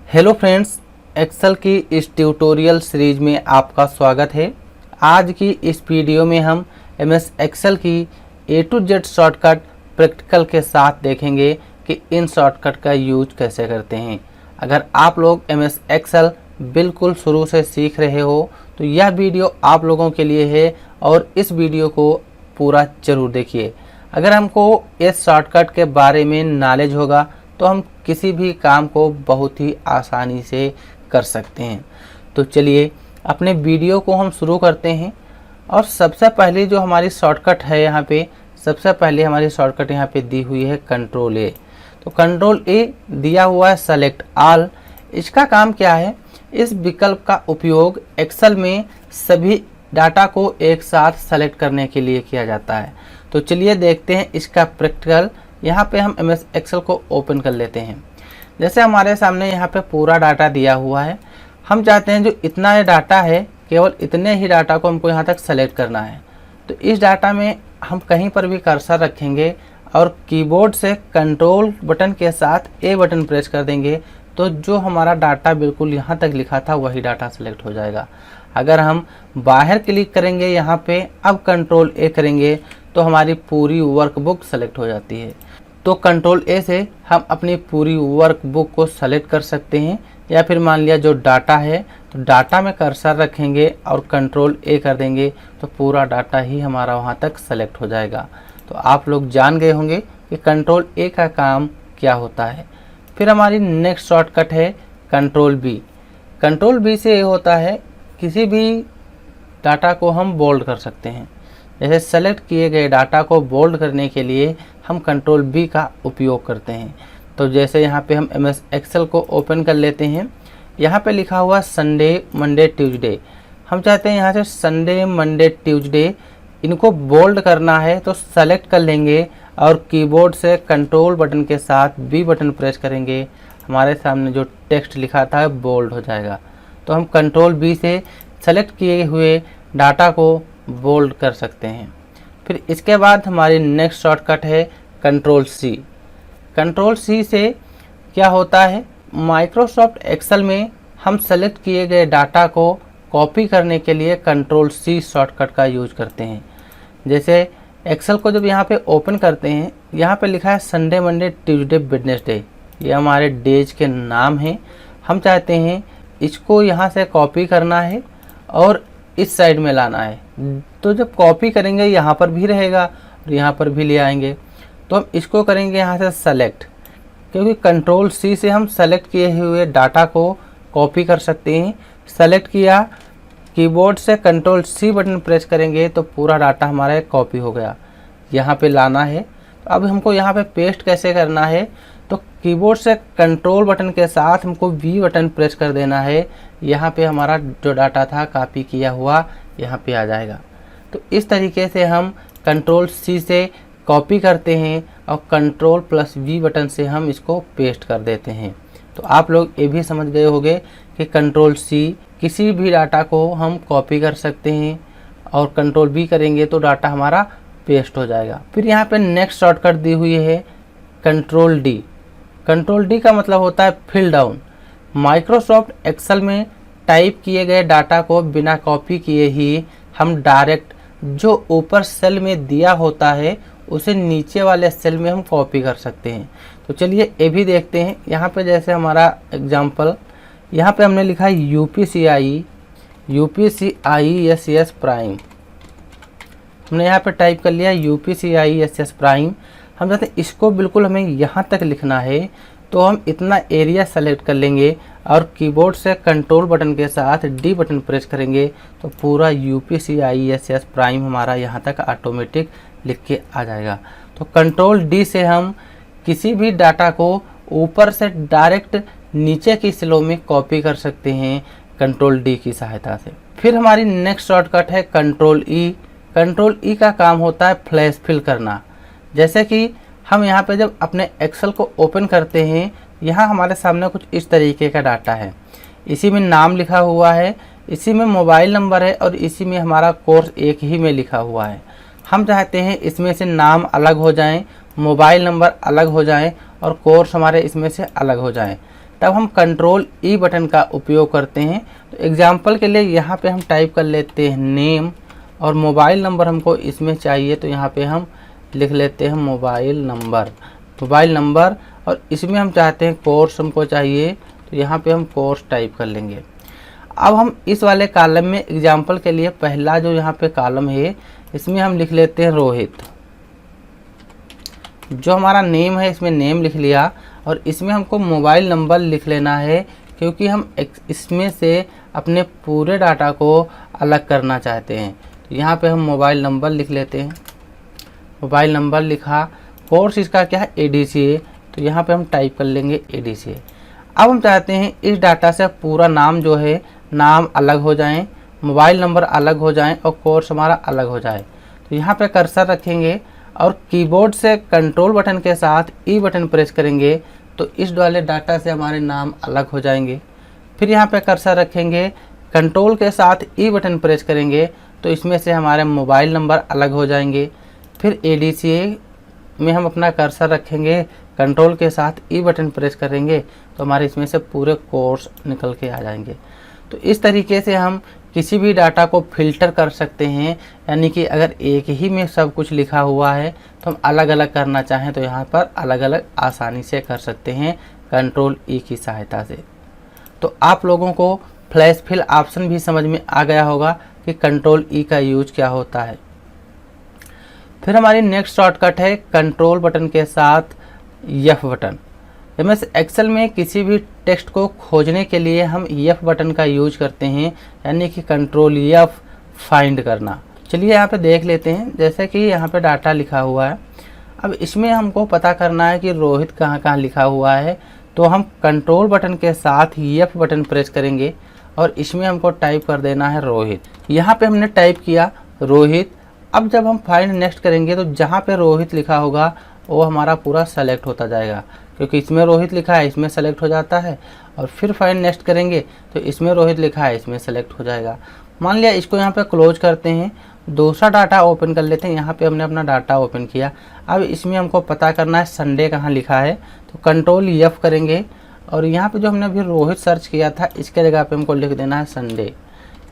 Hello friends, Excel की इस tutorial series में आपका स्वागत है। आज की इस वीडियो में हम एमएस एक्सेल की ए टू जेड शॉर्टकट प्रैक्टिकल के साथ देखेंगे कि इन शॉर्टकट का यूज कैसे करते हैं। अगर आप लोग एमएस एक्सेल बिल्कुल शुरू से सीख रहे हो तो यह वीडियो आप लोगों के लिए है और इस वीडियो को पूरा ज़रूर देखिए। अगर हमको इस शॉर्टकट के बारे में नॉलेज होगा तो हम किसी भी काम को बहुत ही आसानी से कर सकते हैं। तो चलिए अपने वीडियो को हम शुरू करते हैं। और सबसे पहले जो हमारी शॉर्टकट है यहाँ पे, सबसे पहले हमारी शॉर्टकट यहाँ पे दी हुई है कंट्रोल ए। तो कंट्रोल ए दिया हुआ है सेलेक्ट ऑल। इसका काम क्या है? इस विकल्प का उपयोग एक्सेल में सभी डाटा को एक साथ सेलेक्ट करने के लिए किया जाता है। तो चलिए देखते हैं इसका प्रैक्टिकल। यहाँ पे हम एमएस एक्सेल को ओपन कर लेते हैं। जैसे हमारे सामने यहाँ पे पूरा डाटा दिया हुआ है, हम चाहते हैं जो इतना ये डाटा है केवल इतने ही डाटा को हमको यहाँ तक सेलेक्ट करना है। तो इस डाटा में हम कहीं पर भी कर्सर रखेंगे और कीबोर्ड से कंट्रोल बटन के साथ ए बटन प्रेस कर देंगे तो जो हमारा डाटा बिल्कुल यहाँ तक लिखा था वही डाटा सेलेक्ट हो जाएगा। अगर हम बाहर क्लिक करेंगे यहाँ पे, अब कंट्रोल ए करेंगे तो हमारी पूरी वर्कबुक सेलेक्ट हो जाती है। तो कंट्रोल ए से हम अपनी पूरी वर्कबुक को सेलेक्ट कर सकते हैं, या फिर मान लिया जो डाटा है तो डाटा में कर्सर रखेंगे और कंट्रोल ए कर देंगे तो पूरा डाटा ही हमारा वहाँ तक सेलेक्ट हो जाएगा। तो आप लोग जान गए होंगे कि कंट्रोल ए का काम क्या होता है। फिर हमारी नेक्स्ट शॉर्टकट है कंट्रोल बी। कंट्रोल बी से ये होता है किसी भी डाटा को हम बोल्ड कर सकते हैं। जैसे सेलेक्ट किए गए डाटा को बोल्ड करने के लिए हम कंट्रोल बी का उपयोग करते हैं। तो जैसे यहाँ पे हम एमएस एक्सेल को ओपन कर लेते हैं। यहाँ पे लिखा हुआ संडे मंडे ट्यूसडे, हम चाहते हैं यहाँ से संडे मंडे ट्यूसडे इनको बोल्ड करना है तो सेलेक्ट कर लेंगे और कीबोर्ड से कंट्रोल बटन के साथ बी बटन प्रेस करेंगे। हमारे सामने जो टेक्स्ट लिखा था है बोल्ड हो जाएगा। तो हम कंट्रोल बी से सेलेक्ट किए हुए डाटा को बोल्ड कर सकते हैं। फिर इसके बाद हमारी नेक्स्ट शॉर्टकट है कंट्रोल सी। कंट्रोल सी से क्या होता है? माइक्रोसॉफ्ट एक्सेल में हम सेलेक्ट किए गए डाटा को कॉपी करने के लिए कंट्रोल सी शॉर्टकट का यूज करते हैं। जैसे एक्सेल को जब यहाँ पे ओपन करते हैं, यहाँ पे लिखा है संडे मंडे ट्यूसडे वेडनेसडे, ये हमारे डेज के नाम हैं। हम चाहते हैं इसको यहाँ से कॉपी करना है और इस साइड में लाना है। तो जब कॉपी करेंगे यहाँ पर भी रहेगा और यहाँ पर भी ले आएंगे। तो हम इसको करेंगे यहाँ से सेलेक्ट, क्योंकि कंट्रोल सी से हम सेलेक्ट किए हुए डाटा को कॉपी कर सकते हैं। सेलेक्ट किया, कीबोर्ड से कंट्रोल सी बटन प्रेस करेंगे तो पूरा डाटा हमारा कॉपी हो गया। यहाँ पे लाना है। तो अब हमको यहाँ पे पेस्ट कैसे करना है? तो कीबोर्ड से कंट्रोल बटन के साथ हमको वी बटन प्रेस कर देना है। यहाँ पे हमारा जो डाटा था कॉपी किया हुआ यहाँ पे आ जाएगा। तो इस तरीके से हम कंट्रोल सी से कॉपी करते हैं और कंट्रोल प्लस वी बटन से हम इसको पेस्ट कर देते हैं। तो आप लोग ये भी समझ गए होंगे कि कंट्रोल सी किसी भी डाटा को हम कॉपी कर सकते हैं और कंट्रोल बी करेंगे तो डाटा हमारा पेस्ट हो जाएगा। फिर यहाँ पे नेक्स्ट शॉर्टकट दी हुई है कंट्रोल डी। कंट्रोल डी का मतलब होता है फिल डाउन। माइक्रोसॉफ्ट एक्सेल में टाइप किए गए डाटा को बिना कॉपी किए ही हम डायरेक्ट जो ऊपर सेल में दिया होता है उसे नीचे वाले सेल में हम कॉपी कर सकते हैं। तो चलिए ये भी देखते हैं। यहाँ पे जैसे हमारा एग्जांपल, यहाँ पे हमने लिखा है UPCISS प्राइम। हमने यहाँ पे टाइप कर लिया UPCISS प्राइम। हम चाहते हैं इसको बिल्कुल हमें यहाँ तक लिखना है तो हम इतना एरिया सेलेक्ट कर लेंगे और कीबोर्ड से कंट्रोल बटन के साथ डी बटन प्रेस करेंगे तो पूरा UPCISS प्राइम हमारा यहाँ तक ऑटोमेटिक लिख के आ जाएगा। तो कंट्रोल डी से हम किसी भी डाटा को ऊपर से डायरेक्ट नीचे की सेलों में कॉपी कर सकते हैं कंट्रोल डी की सहायता से। फिर हमारी नेक्स्ट शॉर्टकट है कंट्रोल ई। कंट्रोल ई का काम होता है फ्लैश फिल करना। जैसे कि हम यहाँ पे जब अपने एक्सेल को ओपन करते हैं, यहाँ हमारे सामने कुछ इस तरीके का डाटा है। इसी में नाम लिखा हुआ है, इसी में मोबाइल नंबर है और इसी में हमारा कोर्स एक ही में लिखा हुआ है। हम चाहते हैं इसमें से नाम अलग हो जाएं, मोबाइल नंबर अलग हो जाएं और कोर्स हमारे इसमें से अलग हो जाएं। तब हम कंट्रोल ई बटन का उपयोग करते हैं। तो एग्जाम्पल के लिए यहाँ पे हम टाइप कर लेते हैं नेम, और मोबाइल नंबर हमको इसमें चाहिए तो यहाँ पे हम लिख लेते हैं मोबाइल नंबर, और इसमें हम चाहते हैं कोर्स हमको चाहिए तो यहाँ पे हम कोर्स टाइप कर लेंगे। अब हम इस वाले कॉलम में एग्जाम्पल के लिए पहला जो यहाँ पे कॉलम है इसमें हम लिख लेते हैं रोहित। जो हमारा नेम है इसमें नेम लिख लिया, और इसमें हमको मोबाइल नंबर लिख लेना है क्योंकि हम इसमें से अपने पूरे डाटा को अलग करना चाहते हैं। तो यहाँ पे हम मोबाइल नंबर लिख लेते हैं, मोबाइल नंबर लिखा। कोर्स इसका क्या है ADCA, तो यहाँ पे हम टाइप कर लेंगे ADCA। अब हम चाहते हैं इस डाटा से पूरा नाम जो है नाम अलग हो जाएं, मोबाइल नंबर अलग हो जाएं और कोर्स हमारा अलग हो जाए। तो यहाँ पे कर्सर रखेंगे और कीबोर्ड से कंट्रोल बटन के साथ ई बटन प्रेस करेंगे तो इस वाले डाटा से हमारे नाम अलग हो जाएंगे। फिर यहाँ पे कर्सर रखेंगे, कंट्रोल के साथ ई बटन प्रेस करेंगे तो इसमें से हमारे मोबाइल नंबर अलग हो जाएंगे। फिर ADCA में हम अपना कर्सर रखेंगे, कंट्रोल के साथ ई बटन प्रेस करेंगे तो हमारे इसमें से पूरे कोर्स निकल के आ जाएंगे। तो इस तरीके से हम किसी भी डाटा को फिल्टर कर सकते हैं, यानी कि अगर एक ही में सब कुछ लिखा हुआ है तो हम अलग अलग करना चाहें तो यहाँ पर अलग अलग आसानी से कर सकते हैं कंट्रोल ई की सहायता से। तो आप लोगों को फ्लैश फिल ऑप्शन भी समझ में आ गया होगा कि कंट्रोल ई का यूज क्या होता है। फिर हमारी नेक्स्ट शॉर्टकट है कंट्रोल बटन के साथ F बटन। MS एक्सेल में किसी भी टेक्स्ट को खोजने के लिए हम F बटन का यूज करते हैं, यानी कि कंट्रोल F फाइंड करना। चलिए यहाँ पे देख लेते हैं, जैसे कि यहाँ पे डाटा लिखा हुआ है। अब इसमें हमको पता करना है कि रोहित कहाँ कहाँ लिखा हुआ है, तो हम कंट्रोल बटन के साथ F बटन प्रेस करेंगे और इसमें हमको टाइप कर देना है रोहित। यहाँ पे हमने टाइप किया रोहित। अब जब हम फाइंड नेक्स्ट करेंगे तो जहाँ पे रोहित लिखा होगा वो हमारा पूरा सेलेक्ट होता जाएगा, क्योंकि इसमें रोहित लिखा है इसमें सेलेक्ट हो जाता है। और फिर फाइंड नेक्स्ट करेंगे तो इसमें रोहित लिखा है इसमें सेलेक्ट हो जाएगा। मान लिया इसको यहाँ पे क्लोज करते हैं, दूसरा डाटा ओपन कर लेते हैं। यहाँ पे हमने अपना डाटा ओपन किया। अब इसमें हमको पता करना है संडे कहाँ लिखा है, तो कंट्रोल F करेंगे और यहाँ पे जो हमने अभी रोहित सर्च किया था इसके जगह पे हमको लिख देना है संडे।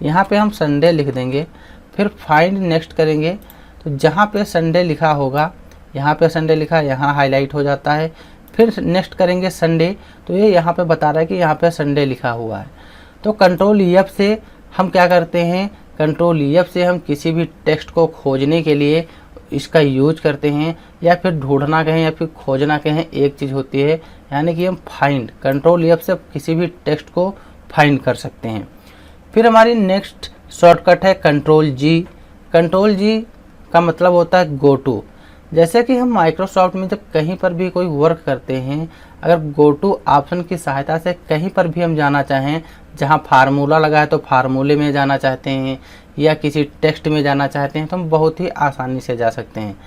यहाँ पे हम संडे लिख देंगे। फिर फाइंड नेक्स्ट करेंगे तो जहाँ पे संडे लिखा होगा, यहाँ पे संडे लिखा है यहाँ हाईलाइट हो जाता है। फिर नेक्स्ट करेंगे संडे, तो ये यहाँ पे बता रहा है कि यहाँ पे संडे लिखा हुआ है। तो कंट्रोल F से हम क्या करते हैं, कंट्रोल F से हम किसी भी टेक्स्ट को खोजने के लिए इसका यूज करते हैं, या फिर ढूंढना कहें या फिर खोजना कहें एक चीज़ होती है, यानी कि हम फाइंड कंट्रोल F से किसी भी टेक्स्ट को फाइंड कर सकते हैं। फिर हमारी नेक्स्ट शॉर्टकट है कंट्रोल G। कंट्रोल G का मतलब होता है गो टू। जैसे कि हम माइक्रोसॉफ्ट में जब कहीं पर भी कोई वर्क करते हैं, अगर गो टू ऑप्शन की सहायता से कहीं पर भी हम जाना चाहें, जहां फार्मूला लगा है तो फार्मूले में जाना चाहते हैं या किसी टेक्स्ट में जाना चाहते हैं तो हम बहुत ही आसानी से जा सकते हैं।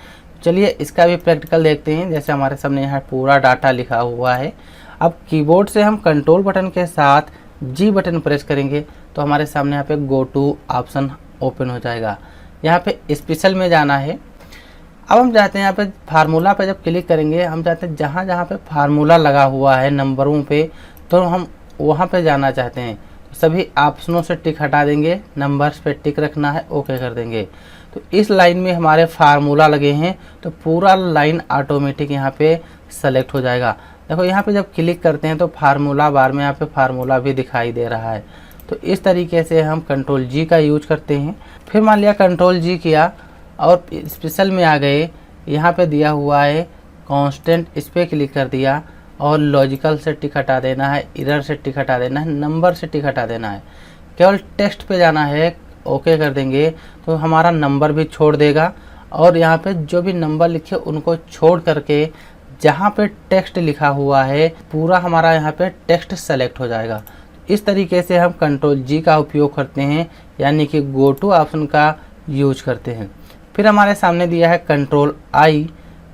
चलिए इसका भी प्रैक्टिकल देखते हैं। जैसे हमारे सामने यहाँ पूरा डाटा लिखा हुआ है। अब कीबोर्ड से हम कंट्रोल बटन के साथ G बटन प्रेस करेंगे तो हमारे सामने यहाँ पे गो टू ऑप्शन ओपन हो जाएगा। यहाँ पे स्पेशल में जाना है। अब हम चाहते हैं यहाँ पे फार्मूला पे जब क्लिक करेंगे, हम चाहते हैं जहाँ जहाँ पे फार्मूला लगा हुआ है नंबरों पे, तो हम वहाँ पे जाना चाहते हैं। तो सभी ऑप्शनों से टिक हटा देंगे, नंबर्स पे टिक रखना है, ओके कर देंगे। तो इस लाइन में हमारे फार्मूला लगे हैं तो पूरा लाइन ऑटोमेटिक यहाँ पे सेलेक्ट हो जाएगा। देखो यहाँ पे जब क्लिक करते हैं तो फार्मूला बार में यहाँ पे फार्मूला भी दिखाई दे रहा है। तो इस तरीके से हम कंट्रोल G का यूज करते हैं। फिर मान लिया कंट्रोल G किया और स्पेशल में आ गए, यहाँ पे दिया हुआ है कांस्टेंट, इस पर क्लिक कर दिया और लॉजिकल से टिक हटा देना है, एरर से टिक हटा देना है, नंबर से टिक हटा देना है। केवल टेक्स्ट पे जाना है, ओके कर देंगे तो हमारा नंबर भी छोड़ देगा और यहाँ पे जो भी नंबर लिखे उनको छोड़ करके जहाँ पे टेक्स्ट लिखा हुआ है पूरा हमारा यहाँ पे टेक्स्ट सेलेक्ट हो जाएगा। इस तरीके से हम कंट्रोल G का उपयोग करते हैं, यानी कि गो टू ऑप्शन का यूज करते हैं। फिर हमारे सामने दिया है कंट्रोल I।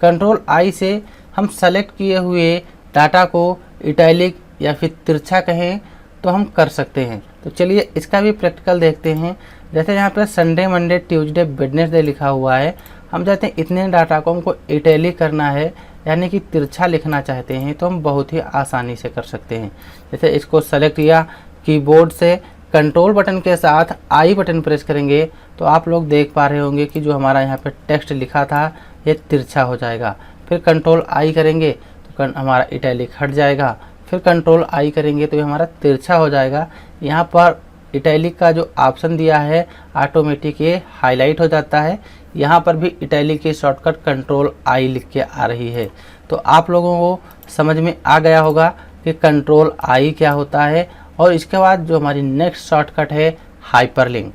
कंट्रोल I से हम सेलेक्ट किए हुए डाटा को इटैलिक या फिर तिरछा कहें तो हम कर सकते हैं। तो चलिए इसका भी प्रैक्टिकल देखते हैं। जैसे यहाँ पे संडे, मंडे, ट्यूसडे, वेडनेसडे लिखा हुआ है, हम चाहते हैं इतने डाटा को हमको इटैलिक करना है, यानी कि तिरछा लिखना चाहते हैं तो हम बहुत ही आसानी से कर सकते हैं। जैसे इसको सेलेक्ट किया, कीबोर्ड से कंट्रोल बटन के साथ आई बटन प्रेस करेंगे तो आप लोग देख पा रहे होंगे कि जो हमारा यहाँ पे टेक्स्ट लिखा था ये तिरछा हो जाएगा। फिर कंट्रोल आई करेंगे तो हमारा इटैलिक हट जाएगा। फिर कंट्रोल आई करेंगे तो ये हमारा तिरछा हो जाएगा। यहाँ पर इटैलिक का जो ऑप्शन दिया है ऑटोमेटिक ये हाईलाइट हो जाता है। यहाँ पर भी इटैलिक की शॉर्टकट कंट्रोल आई लिख के आ रही है। तो आप लोगों को समझ में आ गया होगा कि कंट्रोल आई क्या होता है। और इसके बाद जो हमारी नेक्स्ट शॉर्टकट है हाइपरलिंक,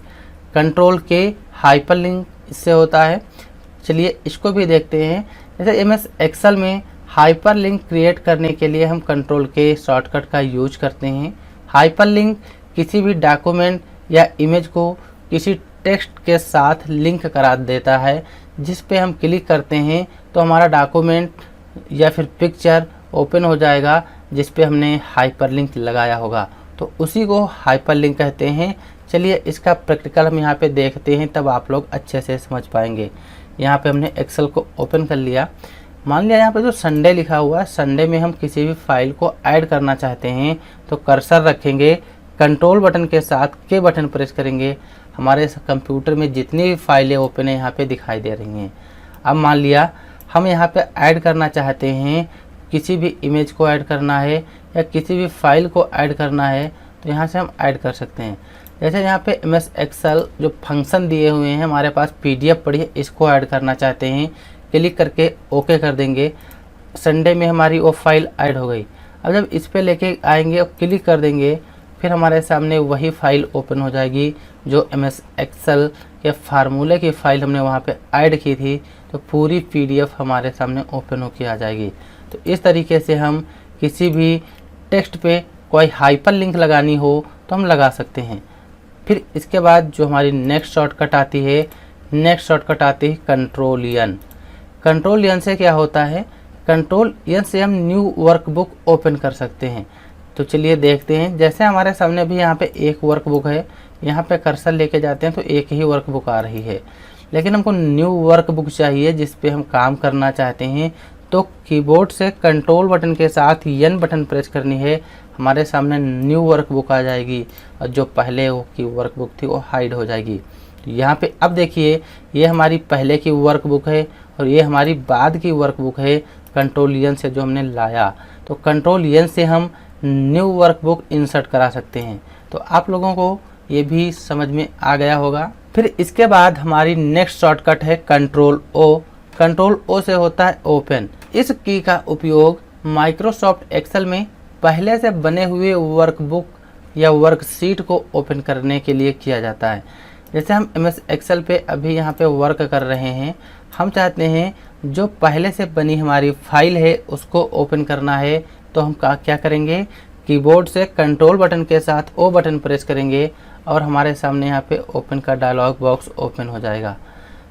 कंट्रोल के हाइपरलिंक इससे होता है। चलिए इसको भी देखते हैं। जैसे एमएस एक्सेल में हाइपरलिंक क्रिएट करने के लिए हम कंट्रोल के शॉर्टकट का यूज करते हैं। हाइपरलिंक किसी भी डॉक्यूमेंट या इमेज को किसी टेक्स्ट के साथ लिंक करा देता है, जिस पे हम क्लिक करते हैं तो हमारा डॉक्यूमेंट या फिर पिक्चर ओपन हो जाएगा जिस पे हमने हाइपरलिंक लगाया होगा। तो उसी को हाइपरलिंक कहते हैं। चलिए इसका प्रैक्टिकल हम यहाँ पे देखते हैं, तब आप लोग अच्छे से समझ पाएंगे। यहाँ पे हमने एक्सेल को ओपन कर लिया। मान लिया यहाँ पे जो संडे लिखा हुआ है, संडे में हम किसी भी फाइल को ऐड करना चाहते हैं तो कर्सर रखेंगे, कंट्रोल बटन के साथ के बटन प्रेस करेंगे। हमारे कंप्यूटर में जितनी भी फाइलें ओपन है यहाँ पे दिखाई दे रही हैं। अब मान लिया हम यहाँ पे ऐड करना चाहते हैं, किसी भी इमेज को ऐड करना है या किसी भी फाइल को ऐड करना है तो यहाँ से हम ऐड कर सकते हैं। जैसे यहाँ पे एमएस एक्सेल जो फंक्शन दिए हुए हैं हमारे पास पीडीएफ पड़ी है, इसको ऐड करना चाहते हैं, क्लिक करके ओके कर देंगे। संडे में हमारी वो फाइल ऐड हो गई। अब जब इस पर लेके आएंगे और क्लिक कर देंगे फिर हमारे सामने वही फाइल ओपन हो जाएगी जो एमएस एक्सेल के फार्मूले की फाइल हमने वहाँ पे ऐड की थी। तो पूरी पीडीएफ हमारे सामने ओपन होकर आ जाएगी। तो इस तरीके से हम किसी भी टेक्स्ट पे कोई हाइपर लिंक लगानी हो तो हम लगा सकते हैं। फिर इसके बाद जो हमारी नेक्स्ट शॉर्टकट आती है, नेक्स्ट शॉर्टकट आती है कंट्रोल एन। कंट्रोल एन से क्या होता है, कंट्रोल एन से हम न्यू वर्कबुक ओपन कर सकते हैं। तो चलिए देखते हैं। जैसे हमारे सामने भी यहाँ पे एक वर्कबुक है, यहाँ पे कर्सर लेके जाते हैं तो एक ही वर्कबुक आ रही है, लेकिन हमको न्यू वर्कबुक चाहिए जिस पे हम काम करना चाहते हैं। तो कीबोर्ड से कंट्रोल बटन के साथ एन बटन प्रेस करनी है, हमारे सामने न्यू वर्कबुक आ जाएगी और जो पहले वो की वर्कबुक थी वो हाइड हो जाएगी। तो यहाँ पे अब देखिए ये हमारी पहले की वर्कबुक है और ये हमारी बाद की वर्कबुक है कंट्रोल एन से जो हमने लाया। तो कंट्रोल एन से हम न्यू वर्कबुक इंसर्ट करा सकते हैं। तो आप लोगों को ये भी समझ में आ गया होगा। फिर इसके बाद हमारी नेक्स्ट शॉर्टकट है कंट्रोल ओ। कंट्रोल ओ से होता है ओपन। इस की का उपयोग माइक्रोसॉफ्ट एक्सेल में पहले से बने हुए वर्कबुक या वर्कशीट को ओपन करने के लिए किया जाता है। जैसे हम एमएस एक्सेल पे अभी यहाँ पे वर्क कर रहे हैं, हम चाहते हैं जो पहले से बनी हमारी फाइल है उसको ओपन करना है, तो हम क्या करेंगे, कीबोर्ड से कंट्रोल बटन के साथ ओ बटन प्रेस करेंगे और हमारे सामने यहाँ पे ओपन का डायलॉग बॉक्स ओपन हो जाएगा।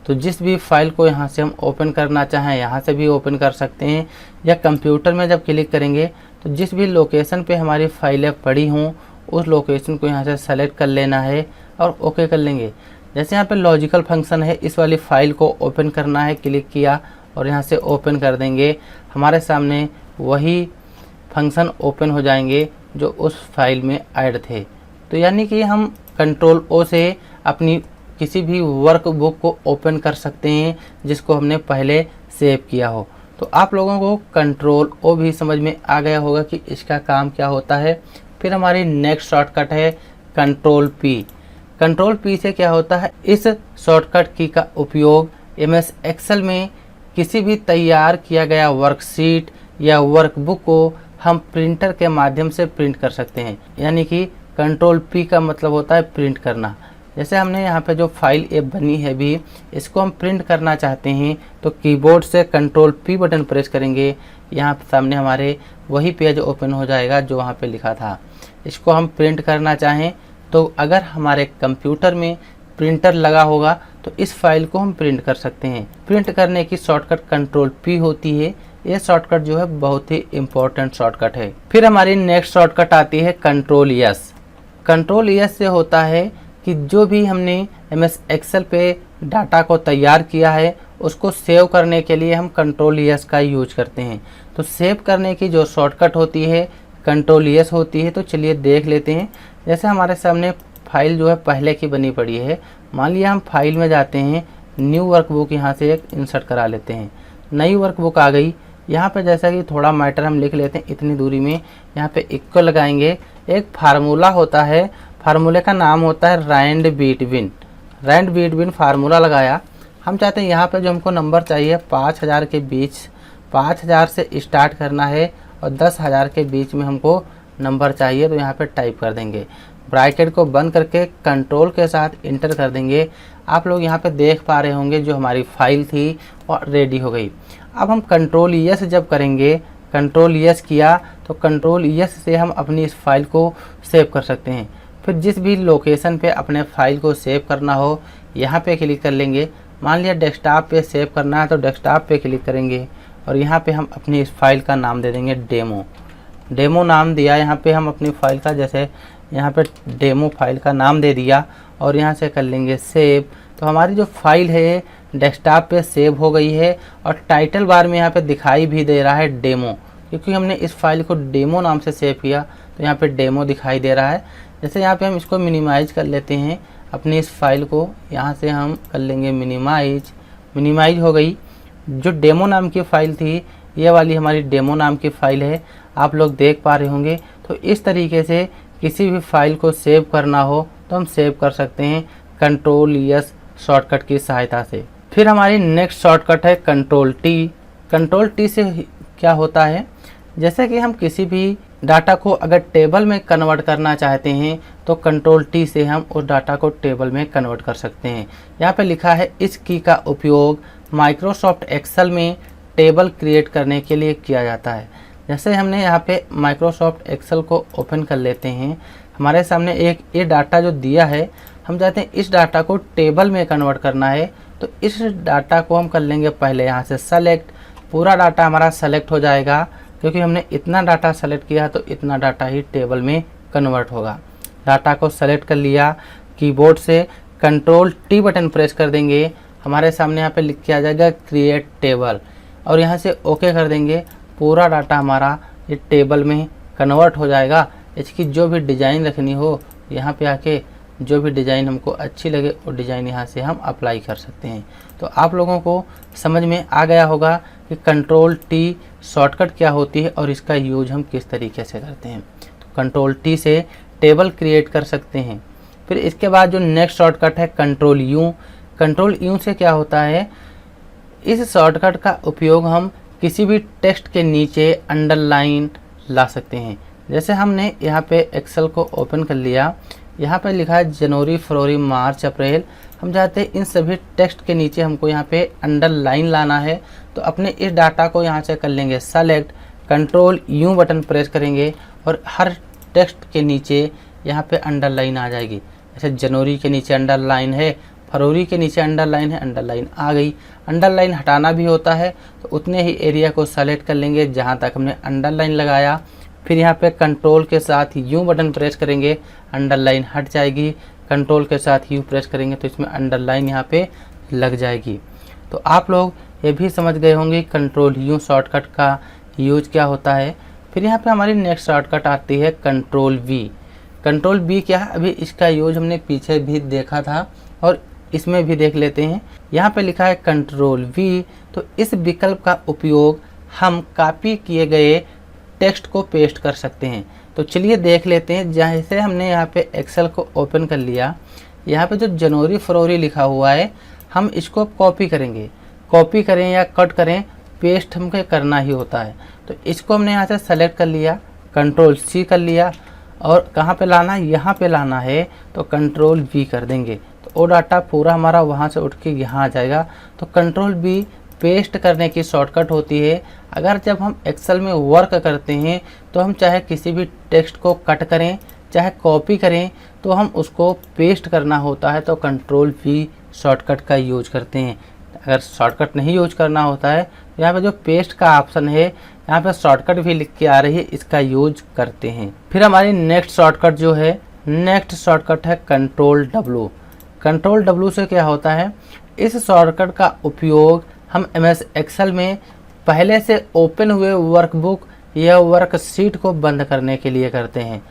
तो जिस भी फाइल को यहाँ से हम ओपन करना चाहें यहाँ से भी ओपन कर सकते हैं, या कंप्यूटर में जब क्लिक करेंगे तो जिस भी लोकेशन पे हमारी फाइलें पड़ी हों उस लोकेशन को यहाँ से सेलेक्ट कर लेना है और ओके कर लेंगे। जैसे यहाँ पे लॉजिकल फंक्शन है, इस वाली फाइल को ओपन करना है, क्लिक किया और यहाँ से ओपन कर देंगे, हमारे सामने वही फंक्शन ओपन हो जाएंगे जो उस फाइल में ऐड थे। तो यानी कि हम कंट्रोल ओ से अपनी किसी भी वर्कबुक को ओपन कर सकते हैं जिसको हमने पहले सेव किया हो। तो आप लोगों को कंट्रोल ओ भी समझ में आ गया होगा कि इसका काम क्या होता है। फिर हमारी नेक्स्ट शॉर्टकट है कंट्रोल पी। कंट्रोल पी से क्या होता है, इस शॉर्टकट की का उपयोग एमएस एक्सेल में किसी भी तैयार किया गया वर्कशीट या वर्कबुक को हम प्रिंटर के माध्यम से प्रिंट कर सकते हैं। यानी कि कंट्रोल पी का मतलब होता है प्रिंट करना। जैसे हमने यहाँ पे जो फाइल ए बनी है भी, इसको हम प्रिंट करना चाहते हैं तो कीबोर्ड से कंट्रोल पी बटन प्रेस करेंगे, यहाँ सामने हमारे वही पेज ओपन हो जाएगा जो वहाँ पे लिखा था। इसको हम प्रिंट करना चाहें तो अगर हमारे कंप्यूटर में प्रिंटर लगा होगा तो इस फाइल को हम प्रिंट कर सकते हैं। प्रिंट करने की शॉर्टकट कंट्रोल पी होती है। ये शॉर्टकट जो है बहुत ही इम्पोर्टेंट शॉर्टकट है। फिर हमारी नेक्स्ट शॉर्टकट आती है कंट्रोल एस। कंट्रोल एस से होता है कि जो भी हमने एमएस एक्सेल पे डाटा को तैयार किया है उसको सेव करने के लिए हम कंट्रोल एस का यूज करते हैं। तो सेव करने की जो शॉर्टकट होती है कंट्रोल एस होती है। तो चलिए देख लेते हैं। जैसे हमारे सामने फाइल जो है पहले की बनी पड़ी है, मान लिया हम फाइल में जाते हैं, न्यू वर्कबुक यहाँ से एक इंसर्ट करा लेते हैं, नई वर्कबुक आ गई। यहाँ पे जैसा कि थोड़ा मैटर हम लिख लेते हैं, इतनी दूरी में यहाँ पे इक्वल लगाएंगे। एक फार्मूला होता है, फार्मूले का नाम होता है rand between. Rand between formula लगाया। हम चाहते हैं यहाँ पे जो हमको नंबर चाहिए 5000 के बीच, 5000 से स्टार्ट करना है और 10,000 के बीच में हमको नंबर चाहिए। तो यहाँ पे टाइप कर देंगे, ब्रैकेट को बंद करके कंट्रोल के साथ इंटर कर देंगे। आप लोग यहाँ पे देख पा रहे होंगे जो हमारी फाइल थी और रेडी हो गई। अब हम कंट्रोल एस जब करेंगे, कंट्रोल एस किया तो कंट्रोल एस से हम अपनी इस फाइल को सेव कर सकते हैं। फिर जिस भी लोकेशन पे अपने फाइल को सेव करना हो यहाँ पे क्लिक कर लेंगे। मान लिया डेस्कटॉप पे सेव करना है तो डेस्कटॉप पे क्लिक करेंगे और यहाँ पे हम अपनी इस फाइल का नाम दे देंगे डेमो। डेमो नाम दिया यहाँ पे हम अपनी फाइल का, जैसे यहाँ पे डेमो फाइल का नाम दे दिया और यहाँ से कर लेंगे सेव। तो हमारी जो फाइल है डेस्कटॉप पे सेव हो गई है और टाइटल बार में यहाँ पे दिखाई भी दे रहा है डेमो, क्योंकि हमने इस फाइल को डेमो नाम से सेव किया तो यहाँ पे डेमो दिखाई दे रहा है। जैसे यहाँ पे हम इसको मिनिमाइज कर लेते हैं, अपनी इस फाइल को यहाँ से हम कर लेंगे मिनिमाइज हो गई। जो डेमो नाम की फ़ाइल थी ये वाली हमारी डेमो नाम की फ़ाइल है, आप लोग देख पा रहे होंगे। तो इस तरीके से किसी भी फाइल को सेव करना हो तो हम सेव कर सकते हैं कंट्रोल एस शॉर्टकट की सहायता से। फिर हमारी नेक्स्ट शॉर्टकट है कंट्रोल टी। कंट्रोल टी से क्या होता है, जैसे कि हम किसी भी डाटा को अगर टेबल में कन्वर्ट करना चाहते हैं तो कंट्रोल टी से हम उस डाटा को टेबल में कन्वर्ट कर सकते हैं। यहाँ पे लिखा है इस की का उपयोग माइक्रोसॉफ्ट एक्सेल में टेबल क्रिएट करने के लिए किया जाता है। जैसे हमने यहाँ पे माइक्रोसॉफ्ट एक्सेल को ओपन कर लेते हैं, हमारे सामने एक ये डाटा जो दिया है, हम चाहते हैं इस डाटा को टेबल में कन्वर्ट करना है। तो इस डाटा को हम कर लेंगे पहले यहाँ से सेलेक्ट। पूरा डाटा हमारा सेलेक्ट हो जाएगा, क्योंकि हमने इतना डाटा सेलेक्ट किया तो इतना डाटा ही टेबल में कन्वर्ट होगा। डाटा को सेलेक्ट कर लिया, कीबोर्ड से कंट्रोल टी बटन प्रेस कर देंगे, हमारे सामने यहाँ पे लिख के आ जाएगा क्रिएट टेबल और यहाँ से ओके कर देंगे। पूरा डाटा हमारा ये टेबल में कन्वर्ट हो जाएगा। इसकी जो भी डिज़ाइन रखनी हो यहाँ पे आके जो भी डिज़ाइन हमको अच्छी लगे वो डिज़ाइन यहाँ से हम अप्लाई कर सकते हैं। तो आप लोगों को समझ में आ गया होगा कि कंट्रोल टी शॉर्टकट क्या होती है और इसका यूज हम किस तरीके से करते हैं। तो कंट्रोल टी से टेबल क्रिएट कर सकते हैं। फिर इसके बाद जो नेक्स्ट शॉर्टकट है कंट्रोल यू। कंट्रोल यू से क्या होता है, इस शॉर्टकट का उपयोग हम किसी भी टेक्स्ट के नीचे अंडरलाइन ला सकते हैं। जैसे हमने यहाँ पे एक्सेल को ओपन कर लिया, यहाँ पे लिखा है जनवरी, फरवरी, मार्च, अप्रैल। हम चाहते हैं इन सभी टेक्स्ट के नीचे हमको यहाँ पे अंडरलाइन लाना है। तो अपने इस डाटा को यहाँ से कर लेंगे select, control you button press करेंगे और हर टेक्स्ट के नीचे यहाँ पे अंडरलाइन आ जाएगी। जैसे जनवरी के नीचे अंडरलाइन है, फरवरी के नीचे अंडरलाइन है, अंडरलाइन आ गई। अंडरलाइन हटाना भी होता है तो उतने ही एरिया को सेलेक्ट कर लेंगे जहाँ तक हमने अंडरलाइन लगाया। फिर यहाँ पे कंट्रोल के साथ यू बटन प्रेस करेंगे, अंडरलाइन हट जाएगी। कंट्रोल के साथ यू प्रेस करेंगे तो इसमें अंडरलाइन यहाँ पे लग जाएगी। तो आप लोग ये भी समझ गए होंगे कंट्रोल यू शॉर्टकट का यूज क्या होता है। फिर यहाँ पे हमारी नेक्स्ट शॉर्टकट आती है कंट्रोल वी। कंट्रोल वी क्या है, अभी इसका यूज हमने पीछे भी देखा था और इसमें भी देख लेते हैं। यहाँ पे लिखा है कंट्रोल वी। तो इस विकल्प का उपयोग हम कॉपी किए गए टेक्स्ट को पेस्ट कर सकते हैं। तो चलिए देख लेते हैं। जैसे हमने यहाँ पे एक्सेल को ओपन कर लिया, यहाँ पे जो जनवरी फरवरी लिखा हुआ है हम इसको कॉपी करेंगे। कॉपी करें या कट करें, पेस्ट हमको करना ही होता है। तो इसको हमने यहाँ से सेलेक्ट कर लिया, कंट्रोल सी कर लिया और कहाँ पे लाना है, यहाँ पे लाना है तो कंट्रोल वी कर देंगे। तो वो डाटा पूरा हमारा वहाँ से उठ के यहाँ आ जाएगा। तो कंट्रोल वी पेस्ट करने की शॉर्टकट होती है। अगर जब हम एक्सेल में वर्क करते हैं तो हम चाहे किसी भी टेक्स्ट को कट करें चाहे कॉपी करें तो हम उसको पेस्ट करना होता है तो कंट्रोल वी शॉर्टकट का यूज करते हैं। अगर शॉर्टकट नहीं यूज करना होता है तो यहाँ पे जो पेस्ट का ऑप्शन है यहाँ पे शॉर्टकट भी लिख के आ रही है, इसका यूज करते हैं। फिर हमारी नेक्स्ट शॉर्टकट जो है, नेक्स्ट शॉर्टकट है कंट्रोल डब्ल्यू। कंट्रोल डब्ल्यू से क्या होता है, इस शॉर्टकट का उपयोग हम MS एक्सेल में पहले से ओपन हुए वर्कबुक या वर्कशीट को बंद करने के लिए करते हैं।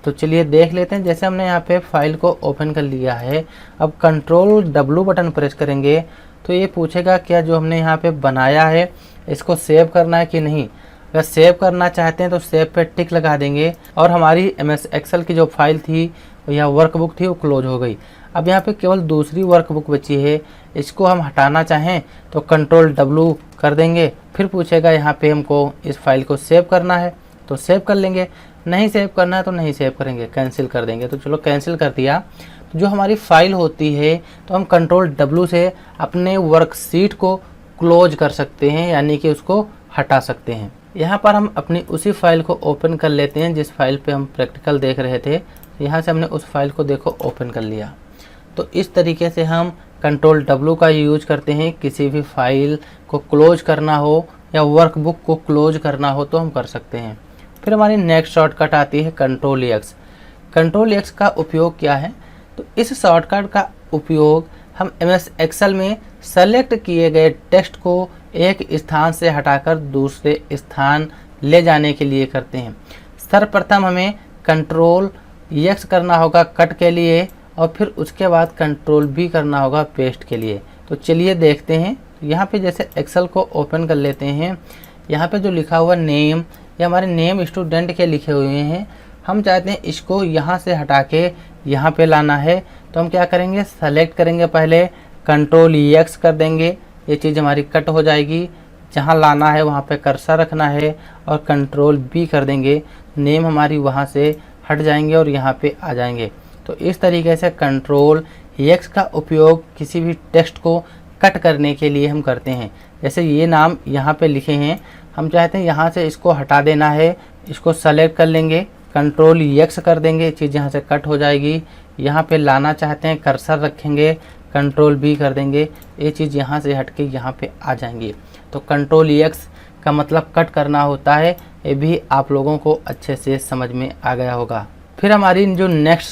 तो चलिए देख लेते हैं। जैसे हमने यहाँ पे फाइल को ओपन कर लिया है, अब कंट्रोल W बटन प्रेस करेंगे तो ये पूछेगा क्या जो हमने यहाँ पे बनाया है इसको सेव करना है कि नहीं। अगर सेव करना चाहते हैं तो सेव पे टिक लगा देंगे और हमारी MS एक्सेल की जो फाइल थी या वर्कबुक थी वो क्लोज हो गई। अब यहाँ पे केवल दूसरी वर्कबुक बची है, इसको हम हटाना चाहें तो कंट्रोल W कर देंगे। फिर पूछेगा यहाँ पे हमको इस फाइल को सेव करना है तो सेव कर लेंगे, नहीं सेव करना है तो नहीं सेव करेंगे, कैंसिल कर देंगे। तो चलो कैंसिल कर दिया। तो जो हमारी फाइल होती है तो हम कंट्रोल W से अपने वर्कशीट को क्लोज कर सकते हैं, यानी कि उसको हटा सकते हैं। यहाँ पर हम अपनी उसी फाइल को ओपन कर लेते हैं जिस फाइल पे हम प्रैक्टिकल देख रहे थे। यहाँ से हमने उस फाइल को देखो ओपन कर लिया। तो इस तरीके से हम कंट्रोल W का यूज करते हैं, किसी भी फाइल को क्लोज करना हो या वर्कबुक को क्लोज करना हो तो हम कर सकते हैं। फिर हमारी नेक्स्ट शॉर्टकट आती है कंट्रोल X। कंट्रोल X का उपयोग क्या है? तो इस शॉर्टकट का उपयोग हम MS एक्सेल में सेलेक्ट किए गए टेक्स्ट को एक स्थान से हटाकर दूसरे स्थान ले जाने के लिए करते हैं। सर्वप्रथम हमें कंट्रोल X करना होगा कट के लिए और फिर उसके बाद कंट्रोल B करना होगा पेस्ट के लिए। तो चलिए देखते हैं। यहाँ पे जैसे एक्सेल को ओपन कर लेते हैं, यहाँ पे जो लिखा हुआ नेम, ये हमारे नेम स्टूडेंट के लिखे हुए हैं। हम चाहते हैं इसको यहाँ से हटा के यहाँ पे लाना है तो हम क्या करेंगे, सेलेक्ट करेंगे, पहले कंट्रोल X कर देंगे, ये चीज़ हमारी कट हो जाएगी। जहाँ लाना है वहाँ पे कर्सर रखना है और कंट्रोल B कर देंगे, नेम हमारी वहाँ से हट जाएंगे और यहाँ पे आ जाएंगे। तो इस तरीके से कंट्रोल X का उपयोग किसी भी टेक्स्ट को कट करने के लिए हम करते हैं। जैसे ये नाम यहाँ पे लिखे हैं, हम चाहते हैं यहाँ से इसको हटा देना है, इसको सेलेक्ट कर लेंगे, कंट्रोल X कर देंगे, चीज़ यहाँ से कट हो जाएगी। यहाँ पे लाना चाहते हैं, कर्सर रखेंगे, कंट्रोल B कर देंगे, ये चीज़ यहाँ से हट के यहाँ पे आ जाएंगी। तो कंट्रोल X का मतलब कट करना होता है, ये भी आप लोगों को अच्छे से समझ में आ गया होगा। फिर हमारी जो नेक्स्ट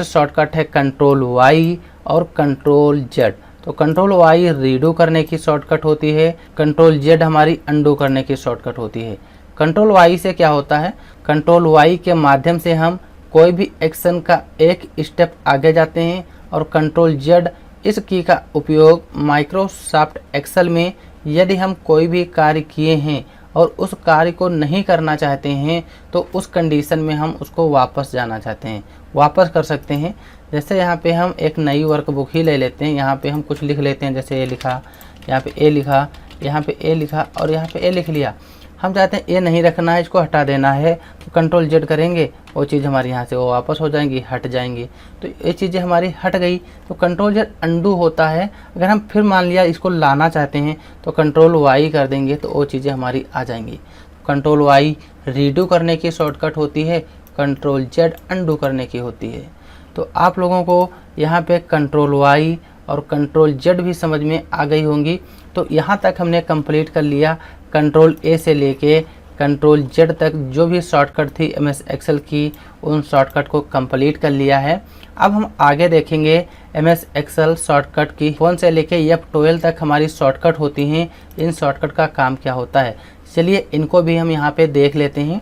शॉर्टकट है कंट्रोल Y और कंट्रोल Z। तो कंट्रोल Y रीडू करने की शॉर्टकट होती है, कंट्रोल Z हमारी अंडू करने की शॉर्टकट होती है। कंट्रोल Y से क्या होता है, कंट्रोल Y के माध्यम से हम कोई भी एक्शन का एक स्टेप आगे जाते हैं और कंट्रोल Z इस की का उपयोग माइक्रोसॉफ्ट एक्सेल में यदि हम कोई भी कार्य किए हैं और उस कार्य को नहीं करना चाहते हैं तो उस कंडीशन में हम उसको वापस जाना चाहते हैं, वापस कर सकते हैं। जैसे यहाँ पे हम एक नई वर्कबुक ही ले लेते हैं, यहाँ पे हम कुछ लिख लेते हैं, जैसे ए लिखा, यहाँ पे ए लिखा, यहाँ पे ए लिखा और यहाँ पे ए लिख लिया। हम चाहते हैं ए नहीं रखना है, इसको हटा देना है, तो कंट्रोल Z करेंगे, वो चीज़ हमारी यहाँ से वो वापस हो जाएंगी, हट जाएंगी। तो ये चीज़ें हमारी हट गई तो कंट्रोल Z अंडू होता है। अगर हम फिर मान लिया इसको लाना चाहते हैं तो कंट्रोल Y कर देंगे तो वो चीज़ें हमारी आ जाएंगी। कंट्रोल Y रीडू करने की शॉर्टकट होती है, कंट्रोल Z अंडू करने की होती है। तो आप लोगों को यहाँ पे कंट्रोल Y और कंट्रोल Z भी समझ में आ गई होंगी। तो यहाँ तक हमने कंप्लीट कर लिया, कंट्रोल A से लेके कंट्रोल Z तक जो भी शॉर्टकट थी MS एक्सेल की, उन शॉर्टकट को कंप्लीट कर लिया है। अब हम आगे देखेंगे MS एक्सेल शॉर्टकट की 1 से लेके F12 तक हमारी शॉर्टकट होती हैं, इन शॉर्टकट का काम क्या होता है। चलिए इनको भी हम यहाँ पे देख लेते हैं।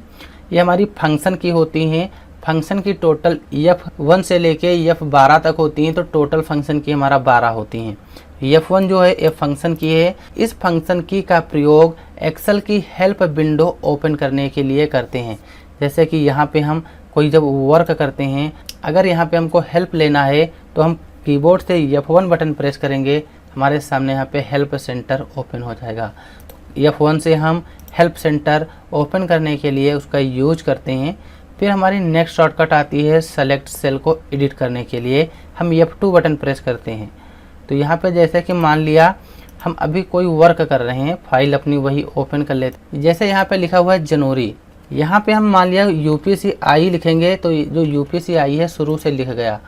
ये हमारी फंक्शन की होती हैं, फंक्शन की टोटल F1 से लेके F12 तक होती हैं, तो टोटल फंक्शन की हमारा 12 होती हैं। F1 जो है ये फंक्शन की है। इस फंक्शन की का प्रयोग एक्सेल की हेल्प विंडो ओपन करने के लिए करते हैं। जैसे कि यहाँ पे हम कोई जब वर्क करते हैं, अगर यहाँ पे हमको हेल्प लेना है तो हम कीबोर्ड से F1 बटन प्रेस करेंगे, हमारे सामने यहाँ पे हेल्प सेंटर ओपन हो जाएगा। तो F1 से हम हेल्प सेंटर ओपन करने के लिए उसका यूज करते हैं। फिर हमारी नेक्स्ट शॉर्टकट आती है सेलेक्ट सेल को एडिट करने के लिए, हम F2 बटन प्रेस करते हैं। तो यहाँ पे जैसे कि मान लिया हम अभी कोई वर्क कर रहे हैं, फाइल अपनी वही ओपन कर लेते हैं। जैसे यहाँ पे लिखा हुआ है जनवरी, यहाँ पे हम मान लिया UPCI लिखेंगे तो जो UPCI है शुरू से लिख गया,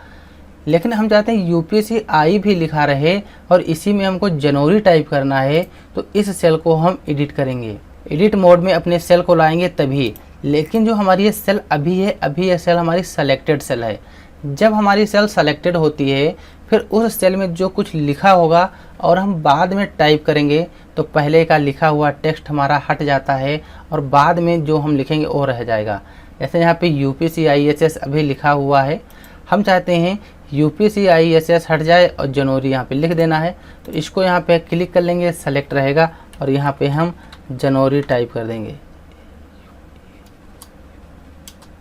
लेकिन हम चाहते हैं UPCI भी लिखा रहे और इसी में हमको जनवरी टाइप करना है। तो इस सेल को हम एडिट करेंगे, एडिट मोड में अपने सेल को लाएंगे तभी। लेकिन जो हमारी ये सेल अभी है, अभी ये सेल हमारी सेलेक्टेड सेल है। जब हमारी सेल सेलेक्टेड होती है फिर उस सेल में जो कुछ लिखा होगा और हम बाद में टाइप करेंगे तो पहले का लिखा हुआ टेक्स्ट हमारा हट जाता है और बाद में जो हम लिखेंगे वो रह जाएगा। जैसे यहाँ पे UPCISS अभी लिखा हुआ है, हम चाहते हैं UPCISS हट जाए और जनवरी यहाँ पे लिख देना है, तो इसको यहाँ पे क्लिक कर लेंगे, सेलेक्ट रहेगा और यहाँ पे हम जनवरी टाइप कर देंगे।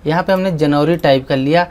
यहाँ पे हमने जनवरी टाइप कर लिया,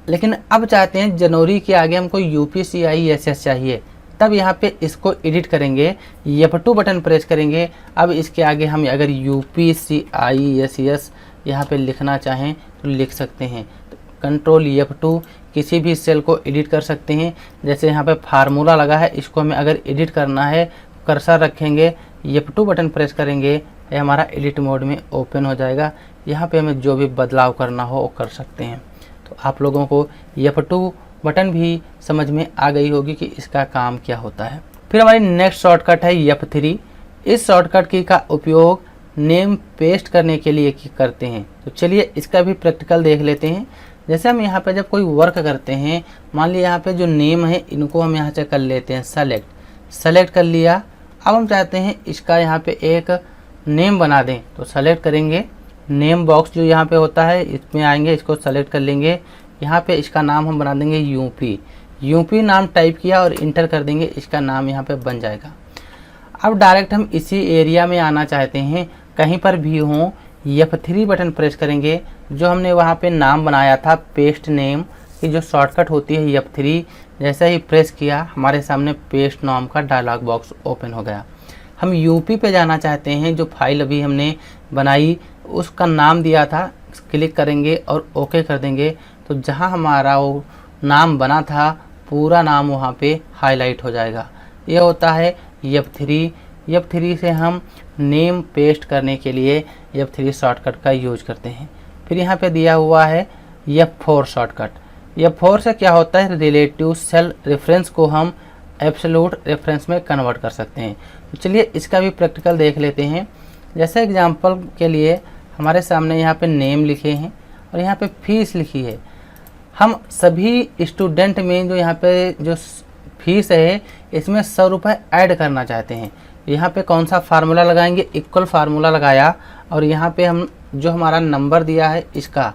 लेकिन अब चाहते हैं जनवरी के आगे हमको UPCISS चाहिए, तब यहाँ पे इसको एडिट करेंगे, F2 बटन प्रेस करेंगे। अब इसके आगे हम अगर UPCISS यहाँ पे लिखना चाहें तो लिख सकते हैं। तो कंट्रोल F2 किसी भी सेल को एडिट कर सकते हैं। जैसे यहाँ पे फार्मूला लगा है, इसको हमें अगर एडिट करना है कर्सर रखेंगे, F2 बटन प्रेस करेंगे, ये हमारा एडिट मोड में ओपन हो जाएगा। यहाँ पे हमें जो भी बदलाव करना हो वो कर सकते हैं। तो आप लोगों को F2 बटन भी समझ में आ गई होगी कि इसका काम क्या होता है। फिर हमारी नेक्स्ट शॉर्टकट है F3। इस शॉर्टकट की का उपयोग नेम पेस्ट करने के लिए करते हैं। तो चलिए इसका भी प्रैक्टिकल देख लेते हैं। जैसे हम यहाँ पे जब कोई वर्क करते हैं, मान लिया यहाँ पे जो नेम है इनको हम यहाँ से कर लेते हैं सेलेक्ट कर लिया। अब हम चाहते हैं इसका यहाँ पे एक नेम बना दें, तो सेलेक्ट करेंगे, नेम बॉक्स जो यहाँ पे होता है इसमें आएंगे, इसको सेलेक्ट कर लेंगे। यहाँ पे इसका नाम हम बना देंगे यूपी नाम टाइप किया और इंटर कर देंगे, इसका नाम यहाँ पे बन जाएगा। अब डायरेक्ट हम इसी एरिया में आना चाहते हैं, कहीं पर भी हों, F3 बटन प्रेस करेंगे। जो हमने वहाँ पे नाम बनाया था पेस्ट नेम की जो शॉर्टकट होती है F3, जैसे ही प्रेस किया हमारे सामने पेस्ट नाम का डायलॉग बॉक्स ओपन हो गया। हम यूपी पे जाना चाहते हैं, जो फाइल अभी हमने बनाई उसका नाम दिया था, क्लिक करेंगे और ओके कर देंगे। तो जहाँ हमारा वो नाम बना था पूरा नाम वहाँ पे हाईलाइट हो जाएगा। ये होता है F3 से हम नेम पेस्ट करने के लिए F3 शॉर्टकट का यूज करते हैं। फिर यहाँ पे दिया हुआ है F4 शॉर्टकट। F4 से क्या होता है, रिलेटिव सेल रेफरेंस को हम एब्सोल्यूट रेफरेंस में कन्वर्ट कर सकते हैं। तो चलिए इसका भी प्रैक्टिकल देख लेते हैं। जैसे एग्जांपल के लिए हमारे सामने यहाँ पे नेम लिखे हैं और यहाँ पे फीस लिखी है। हम सभी स्टूडेंट में जो यहाँ पे जो फीस है इसमें 100 रुपये ऐड करना चाहते हैं। यहाँ पे कौन सा फार्मूला लगाएंगे, इक्वल फार्मूला लगाया और यहाँ पे हम जो हमारा नंबर दिया है इसका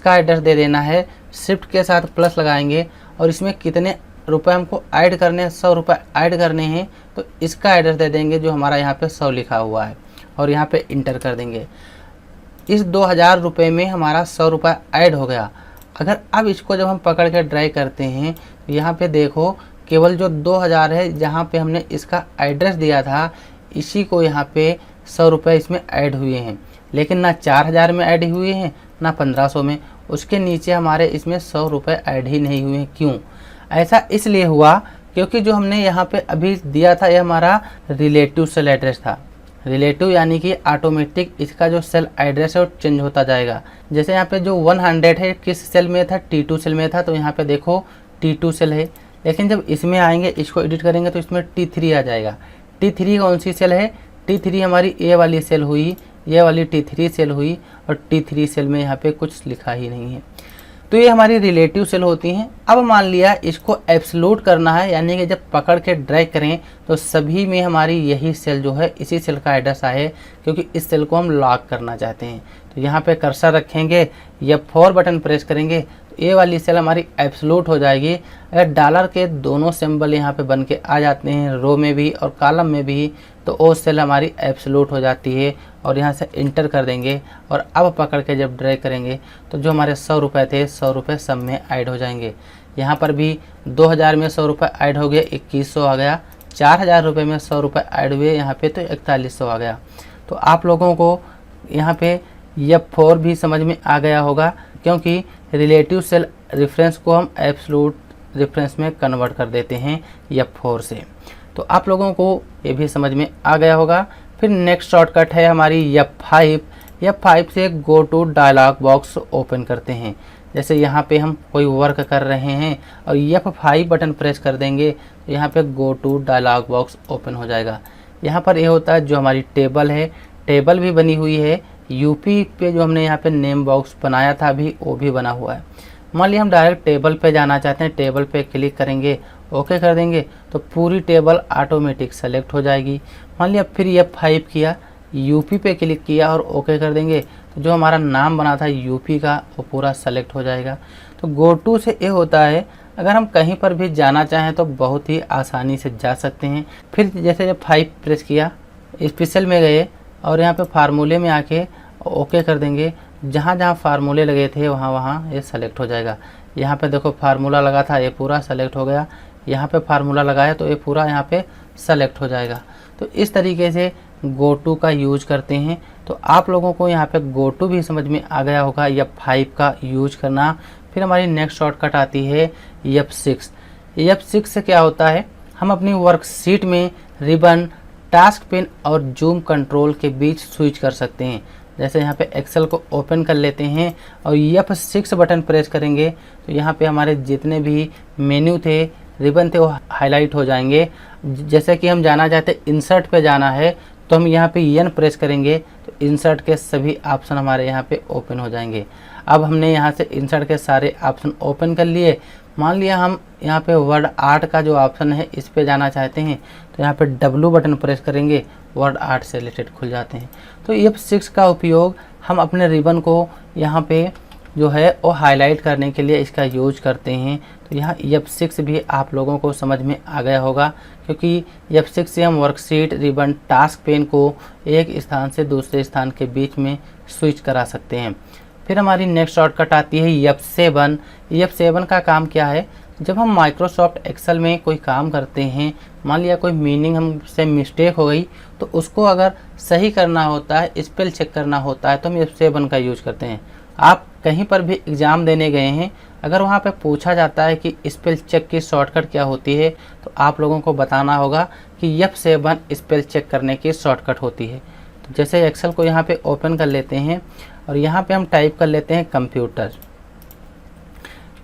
एड्रेस दे देना है, शिफ्ट के साथ प्लस लगाएंगे और इसमें कितने रुपए हमको ऐड करने हैं, 100 रुपये ऐड करने हैं, तो इसका एड्रेस दे देंगे जो हमारा यहाँ पे 100 लिखा हुआ है और यहाँ पे इंटर कर देंगे। इस 2000 रुपये में हमारा 100 रुपये ऐड हो गया। अगर अब इसको जब हम पकड़ के ड्रैग करते हैं तो यहाँ पे देखो केवल जो 2000 है जहाँ पे हमने इसका एड्रेस दिया था इसी को यहाँ पे 100 रुपये इसमें ऐड हुए हैं, लेकिन ना 4000 में ऐड हुए हैं ना 1500 में। उसके नीचे हमारे इसमें 100 रुपये ऐड ही नहीं हुए हैं। क्यों ऐसा? इसलिए हुआ क्योंकि जो हमने यहाँ पे अभी दिया था यह हमारा रिलेटिव सेल एड्रेस था। रिलेटिव यानी कि ऑटोमेटिक इसका जो सेल एड्रेस है वो चेंज होता जाएगा। जैसे यहाँ पे जो 100 है किस सेल में था, T2 सेल में था, तो यहाँ पे देखो T2 सेल है। लेकिन जब इसमें आएंगे इसको एडिट करेंगे तो इसमें T3 आ जाएगा। T3 कौन सी सेल है? T3 हमारी ए वाली सेल हुई, ये वाली T3 सेल हुई और T3 सेल में यहाँ पे कुछ लिखा ही नहीं है। तो ये हमारी रिलेटिव सेल होती हैं। अब मान लिया इसको एब्सोल्यूट करना है, यानी कि जब पकड़ के ड्रैग करें तो सभी में हमारी यही सेल जो है इसी सेल का एड्रेस आए, क्योंकि इस सेल को हम लॉक करना चाहते हैं। तो यहाँ पे कर्सर रखेंगे, F4 बटन प्रेस करेंगे तो ये वाली सेल हमारी एब्सोल्यूट हो जाएगी। अगर डॉलर के दोनों सिंबल यहाँ पे बन के आ जाते हैं, रो में भी और कॉलम में भी, तो वो सेल हमारी एब्सोल्यूट हो जाती है और यहाँ से इंटर कर देंगे। और अब पकड़ के जब ड्रैग करेंगे तो जो हमारे 100 रुपये थे 100 रुपये सब में ऐड हो जाएंगे। यहाँ पर भी 2000 में 100 रुपये ऐड हो गए, 2100 आ गया। 4000 रुपये में 100 रुपये ऐड हुए यहाँ पे तो 4100 आ गया। तो आप लोगों को यहाँ पे F4 भी समझ में आ गया होगा, क्योंकि रिलेटिव सेल रेफरेंस को हम एब्सोल्यूट रेफरेंस में कन्वर्ट कर देते हैं F4 से। तो आप लोगों को ये भी समझ में आ गया होगा। फिर नेक्स्ट शॉर्टकट है हमारी F5 से go to dialog box open करते हैं। जैसे यहाँ पे हम कोई वर्क कर रहे हैं और F5 बटन प्रेस कर देंगे तो यहाँ पे go to dialog box open हो जाएगा। यहाँ पर ये होता है जो हमारी टेबल है, टेबल भी बनी हुई है। यूपी पे जो हमने यहाँ पे नेम बॉक्स बनाया था अभी वो भी बना हुआ है। मान लिया हम डायरेक्ट टेबल पे जाना चाहते हैं, टेबल पे क्लिक करेंगे ओके कर देंगे तो पूरी टेबल ऑटोमेटिक सेलेक्ट हो जाएगी। मान लिया फिर F5 किया, यूपी पे क्लिक किया और ओके कर देंगे तो जो हमारा नाम बना था यूपी का वो पूरा सेलेक्ट हो जाएगा। तो गो टू से ये होता है अगर हम कहीं पर भी जाना चाहें तो बहुत ही आसानी से जा सकते हैं। फिर जैसे जब 5 प्रेस किया, स्पेशल में गए और यहाँ पे फार्मूले में आके ओके कर देंगे। जहाँ जहाँ फार्मूले लगे थे वहाँ वहाँ ये सेलेक्ट हो जाएगा। यहाँ पे देखो फार्मूला लगा था, ये पूरा सेलेक्ट हो गया। यहाँ पे फार्मूला लगाया तो ये पूरा यहाँ पे सेलेक्ट हो जाएगा। तो इस तरीके से गो टू का यूज करते हैं। तो आप लोगों को यहाँ पे गो टू भी समझ में आ गया होगा, F5 का यूज करना। फिर हमारी नेक्स्ट शॉर्टकट आती है F6। F6 से क्या होता है, हम अपनी वर्कशीट में रिबन, टास्क पेन और जूम कंट्रोल के बीच स्विच कर सकते हैं। जैसे यहाँ पे एक्सेल को ओपन कर लेते हैं और F6 बटन प्रेस करेंगे तो यहाँ पे हमारे जितने भी मेन्यू थे, रिबन थे, वो हाईलाइट हो जाएंगे। जैसे कि हम जाना चाहते इंसर्ट पे जाना है तो हम यहाँ पे N प्रेस करेंगे तो इंसर्ट के सभी ऑप्शन हमारे यहाँ पे ओपन हो जाएंगे। अब हमने यहाँ से इंसर्ट के सारे ऑप्शन ओपन कर लिए। मान लिया हम यहाँ पे वर्ड आर्ट का जो ऑप्शन है इस पे जाना चाहते हैं तो यहाँ पे W बटन प्रेस करेंगे, वर्ड आर्ट से रिलेटेड खुल जाते हैं। तो F6 का उपयोग हम अपने रिबन को यहाँ पे जो है वो हाईलाइट करने के लिए इसका यूज करते हैं। तो यहाँ F6 भी आप लोगों को समझ में आ गया होगा, क्योंकि F6 से हम वर्कशीट, रिबन, टास्क पेन को एक स्थान से दूसरे स्थान के बीच में स्विच करा सकते हैं। फिर हमारी नेक्स्ट शॉर्टकट आती है F7। F7 का काम क्या है, जब हम माइक्रोसॉफ्ट एक्सेल में कोई काम करते हैं, मान लिया कोई मीनिंग हमसे मिस्टेक हो गई तो उसको अगर सही करना होता है, स्पेल चेक करना होता है तो हम F7 का यूज करते हैं। आप कहीं पर भी एग्ज़ाम देने गए हैं, अगर वहाँ पे पूछा जाता है कि स्पेल चेक की शॉर्टकट क्या होती है तो आप लोगों को बताना होगा कि F7 स्पेल चेक करने की शॉर्टकट होती है। तो जैसे एक्सेल को यहाँ पे ओपन कर लेते हैं और यहाँ पे हम टाइप कर लेते हैं कंप्यूटर।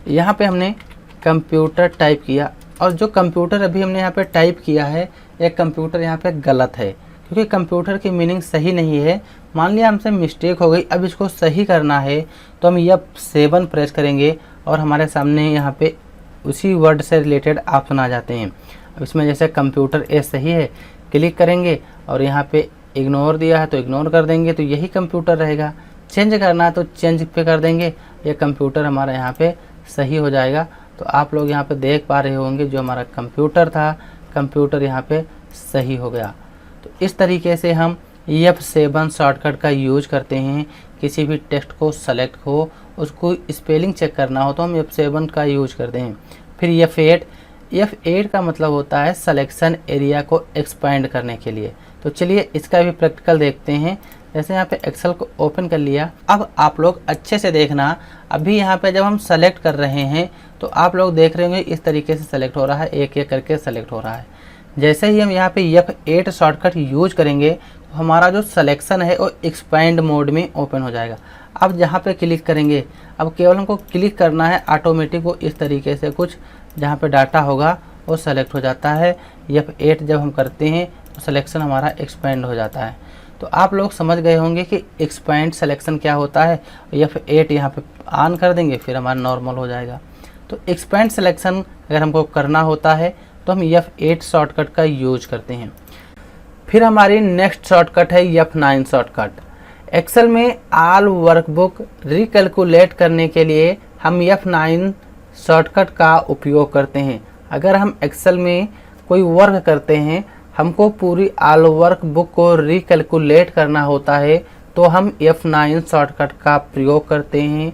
यहाँ पे हमने कंप्यूटर टाइप किया और जो कंप्यूटर अभी हमने यहाँ पे टाइप किया है यह कंप्यूटर यहाँ पे गलत है, क्योंकि कंप्यूटर की मीनिंग सही नहीं है। मान लिया हमसे मिस्टेक हो गई, अब इसको सही करना है तो हम F7 प्रेस करेंगे और हमारे सामने यहाँ पे उसी वर्ड से रिलेटेड ऑप्शन आ जाते हैं। अब इसमें जैसे कंप्यूटर ए सही है, क्लिक करेंगे और यहाँ पे इग्नोर दिया है तो इग्नोर कर देंगे तो यही कंप्यूटर रहेगा। चेंज करना है तो चेंज पे कर देंगे, ये कंप्यूटर हमारा यहाँ पे सही हो जाएगा। तो आप लोग यहाँ पे देख पा रहे होंगे जो हमारा कंप्यूटर था, कंप्यूटर यहाँ पे सही हो गया। तो इस तरीके से हम F7 शॉर्टकट का यूज करते हैं। किसी भी टेक्स्ट को सेलेक्ट हो, उसको स्पेलिंग चेक करना हो तो हम F7 का यूज करते हैं। फिर F8 का मतलब होता है सिलेक्शन एरिया को एक्सपेंड करने के लिए। तो चलिए इसका भी प्रैक्टिकल देखते हैं। जैसे यहाँ पे एक्सेल को ओपन कर लिया, अब आप लोग अच्छे से देखना। अभी यहाँ पे जब हम सेलेक्ट कर रहे हैं तो आप लोग देख रहे होंगे इस तरीके से सेलेक्ट हो रहा है, एक एक करके सेलेक्ट हो रहा है। जैसे ही हम यहाँ पे F8 शॉर्टकट यूज करेंगे तो हमारा जो सिलेक्शन है वो एक्सपेंड मोड में ओपन हो जाएगा। अब जहाँ पे क्लिक करेंगे, अब केवल हमको क्लिक करना है, ऑटोमेटिक वो इस तरीके से कुछ जहाँ पे डाटा होगा वो सेलेक्ट हो जाता है। F8 जब हम करते हैं तो सिलेक्शन हमारा एक्सपेंड हो जाता है। तो आप लोग समझ गए होंगे कि एक्सपेंड सिलेक्शन क्या होता है। F8 यहाँ पे ऑन कर देंगे फिर हमारा नॉर्मल हो जाएगा। तो एक्सपेंड सिलेक्शन अगर हमको करना होता है तो हम F8 शॉर्टकट का यूज करते हैं। फिर हमारी नेक्स्ट शॉर्टकट है F9 शॉर्टकट। एक्सेल में ऑल वर्कबुक रिकैलकुलेट करने के लिए हम F9 शॉर्टकट का उपयोग करते हैं। अगर हम एक्सेल में कोई वर्क करते हैं, हमको पूरी ऑल वर्क बुक को रिकैलकुलेट करना होता है तो हम F9 शॉर्टकट का प्रयोग करते हैं।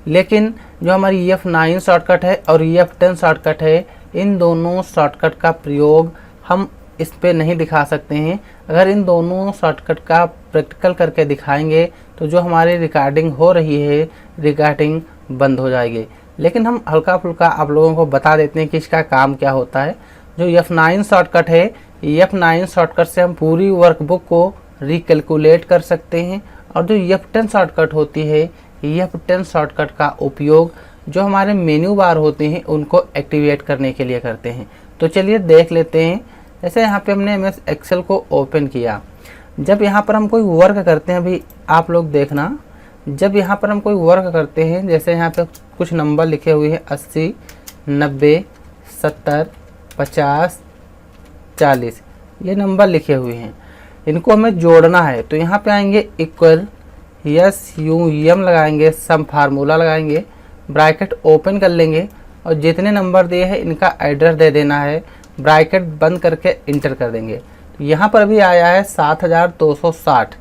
लेकिन जो हमारी F9 शॉर्टकट है और F10 शॉर्टकट है, इन दोनों शॉर्टकट का प्रयोग हम इस पे नहीं दिखा सकते हैं। अगर इन दोनों शॉर्टकट का प्रैक्टिकल करके दिखाएंगे तो जो हमारी रिकॉर्डिंग हो रही है, रिकॉर्डिंग बंद हो जाएगी। लेकिन हम हल्का फुल्का आप लोगों को बता देते हैं कि इसका काम क्या होता है। जो F9 शॉर्टकट है, F9 शॉर्टकट से हम पूरी वर्कबुक को रिकैलकुलेट कर सकते हैं। और जो F10 शॉर्टकट होती है, F10 शॉर्टकट का उपयोग जो हमारे मेन्यू बार होते हैं उनको एक्टिवेट करने के लिए करते हैं। तो चलिए देख लेते हैं। जैसे यहाँ पे हमने MS एक्सेल को ओपन किया, जब यहाँ पर हम कोई वर्क करते हैं, अभी आप लोग देखना, जब यहाँ पर हम कोई वर्क करते हैं, जैसे यहाँ पे कुछ नंबर लिखे हुए हैं 80, 90, 70, 50 40 ये नंबर लिखे हुए हैं, इनको हमें जोड़ना है। तो यहाँ पे आएंगे इक्वल SUM लगाएंगे, सम फार्मूला लगाएंगे, ब्रैकेट ओपन कर लेंगे और जितने नंबर दिए हैं इनका एड्रेस दे देना है, ब्रैकेट बंद करके इंटर कर देंगे। तो यहाँ पर भी आया है 7260।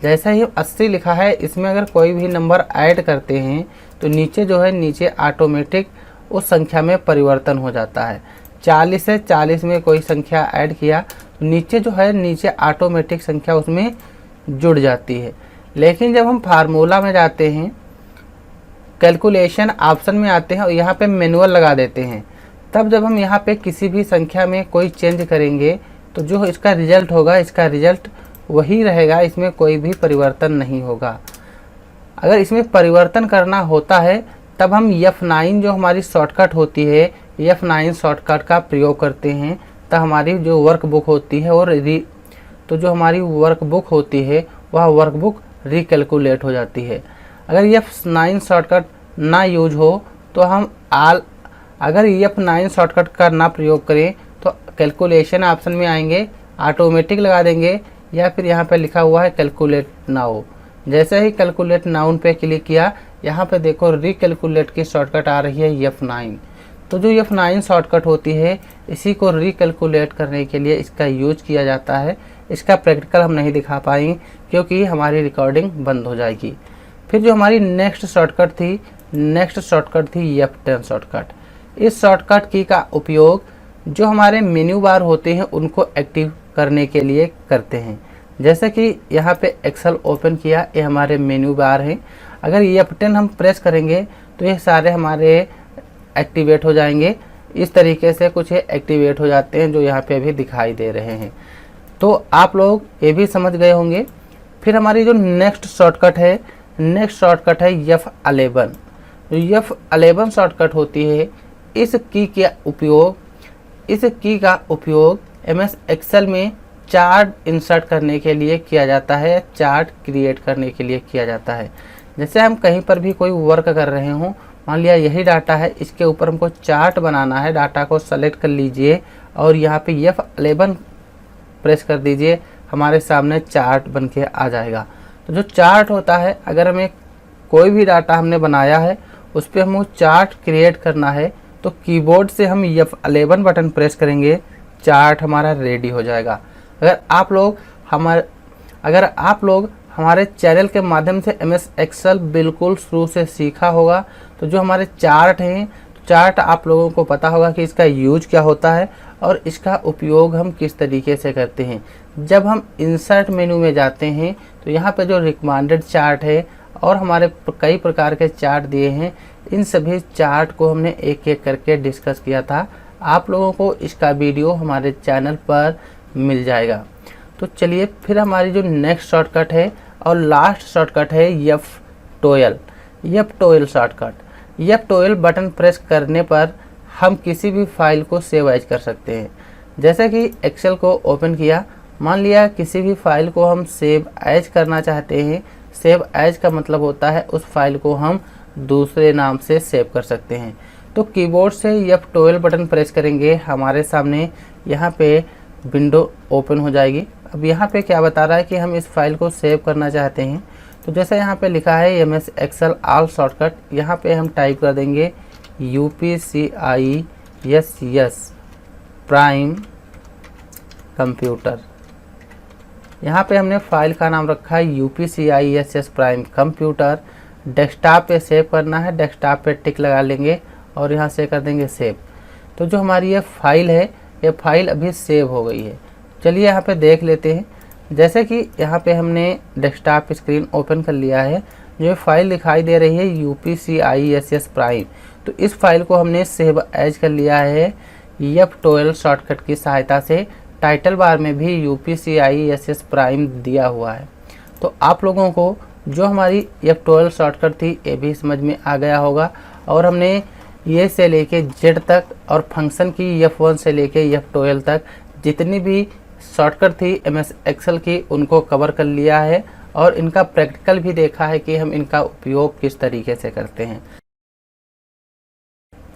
जैसा ही 80 लिखा है, इसमें अगर कोई भी नंबर ऐड करते हैं तो नीचे जो है नीचे ऑटोमेटिक उस संख्या में परिवर्तन हो जाता है। 40 से 40 में कोई संख्या ऐड किया तो नीचे जो है नीचे ऑटोमेटिक संख्या उसमें जुड़ जाती है। लेकिन जब हम फार्मूला में जाते हैं, कैलकुलेशन ऑप्शन में आते हैं और यहाँ पे मैनुअल लगा देते हैं, तब जब हम यहाँ पे किसी भी संख्या में कोई चेंज करेंगे तो जो इसका रिजल्ट होगा, इसका रिजल्ट वही रहेगा, इसमें कोई भी परिवर्तन नहीं होगा। अगर इसमें परिवर्तन करना होता है तब हम F9 जो हमारी शॉर्टकट होती है, F9 शॉर्टकट का प्रयोग करते हैं। तब हमारी जो वर्कबुक होती है और जो हमारी वर्कबुक होती है वह वर्कबुक रिकैलकुलेट हो जाती है। अगर F9 शॉर्टकट ना यूज हो तो हम अगर F9 शॉर्टकट का ना प्रयोग करें तो कैलकुलेशन ऑप्शन में आएंगे, ऑटोमेटिक लगा देंगे या फिर यहाँ पे लिखा हुआ है कैलकुलेट नाउ। जैसे ही कैलकुलेट नाउन पे क्लिक किया, यहाँ पे देखो रिकैलकुलेट की शॉर्टकट आ रही है F9। तो जो F9 शॉर्टकट होती है इसी को रिकैलकुलेट करने के लिए इसका यूज किया जाता है। इसका प्रैक्टिकल हम नहीं दिखा पाएंगे क्योंकि हमारी रिकॉर्डिंग बंद हो जाएगी। फिर जो हमारी नेक्स्ट शॉर्टकट थी F10 शॉर्टकट। इस शॉर्टकट की का उपयोग जो हमारे मेन्यू बार होते हैं उनको एक्टिव करने के लिए करते हैं। जैसे कि यहाँ पे एक्सेल ओपन किया, ये हमारे मेन्यू बार हैं। अगर F10 हम प्रेस करेंगे तो ये सारे हमारे एक्टिवेट हो जाएंगे। इस तरीके से कुछ एक्टिवेट हो जाते हैं जो यहाँ पे अभी दिखाई दे रहे हैं। तो आप लोग ये भी समझ गए होंगे। फिर हमारी जो नेक्स्ट शॉर्टकट है F11। F11 शॉर्टकट होती है। इस की का उपयोग MS एक्सेल में चार्ट इंसर्ट करने के लिए किया जाता है, चार्ट क्रिएट करने के लिए किया जाता है। जैसे हम कहीं पर भी कोई वर्क कर रहे हों, मान लिया यही डाटा है, इसके ऊपर हमको चार्ट बनाना है। डाटा को सेलेक्ट कर लीजिए और यहाँ पे F11 प्रेस कर दीजिए, हमारे सामने चार्ट बन के आ जाएगा। तो जो चार्ट होता है, अगर हमें कोई भी डाटा हमने बनाया है उस पर हमें चार्ट क्रिएट करना है तो कीबोर्ड से हम F11 बटन प्रेस करेंगे, चार्ट हमारा रेडी हो जाएगा। अगर आप लोग हमारे चैनल के माध्यम से MS एक्सेल बिल्कुल शुरू से सीखा होगा तो जो हमारे चार्ट हैं, चार्ट आप लोगों को पता होगा कि इसका यूज क्या होता है और इसका उपयोग हम किस तरीके से करते हैं। जब हम इंसर्ट मेनू में जाते हैं तो यहाँ पे जो रिकमेंडेड चार्ट है और हमारे कई प्रकार के चार्ट दिए हैं, इन सभी चार्ट को हमने एक एक करके डिस्कस किया था। आप लोगों को इसका वीडियो हमारे चैनल पर मिल जाएगा। तो चलिए फिर हमारी जो नेक्स्ट शॉर्टकट है और लास्ट शॉर्टकट है F12 shortcut. F12 button press करने पर हम किसी भी फाइल को सेव एज कर सकते हैं। जैसे कि एक्सेल को ओपन किया, मान लिया किसी भी फाइल को हम सेव एज करना चाहते हैं। सेव एज का मतलब होता है उस फाइल को हम दूसरे नाम से सेव कर सकते हैं। तो कीबोर्ड से F12 बटन प्रेस करेंगे, हमारे सामने यहाँ पे विंडो ओपन हो जाएगी। अब यहाँ पे क्या बता रहा है कि हम इस फाइल को सेव करना चाहते हैं। तो जैसे यहाँ पे लिखा है MS एक्सेल ऑल शॉर्टकट, यहाँ पे हम टाइप कर देंगे UPCISS प्राइम कंप्यूटर। यहाँ पे हमने फाइल का नाम रखा है UPCISS प्राइम कंप्यूटर। डेस्कटॉप पे सेव करना है, डेस्कटॉप पे टिक लगा लेंगे और यहाँ से कर देंगे सेव। तो जो हमारी ये फाइल है, ये फाइल अभी सेव हो गई है। चलिए यहाँ पे देख लेते हैं। जैसे कि यहाँ पे हमने डेस्कटॉप स्क्रीन ओपन कर लिया है, जो फाइल दिखाई दे रही है UPCISS प्राइम, तो इस फाइल को हमने सेव एज कर लिया है F12 शॉर्टकट की सहायता से। टाइटल बार में भी UPCISS प्राइम दिया हुआ है। तो आप लोगों को जो हमारी F12 शॉर्टकट थी ये भी समझ में आ गया होगा और हमने ये से लेके Z तक और फंक्शन की F1 से लेके F12 तक जितनी भी शॉर्टकट थी MS एक्सेल की उनको कवर कर लिया है और इनका प्रैक्टिकल भी देखा है कि हम इनका उपयोग किस तरीके से करते हैं।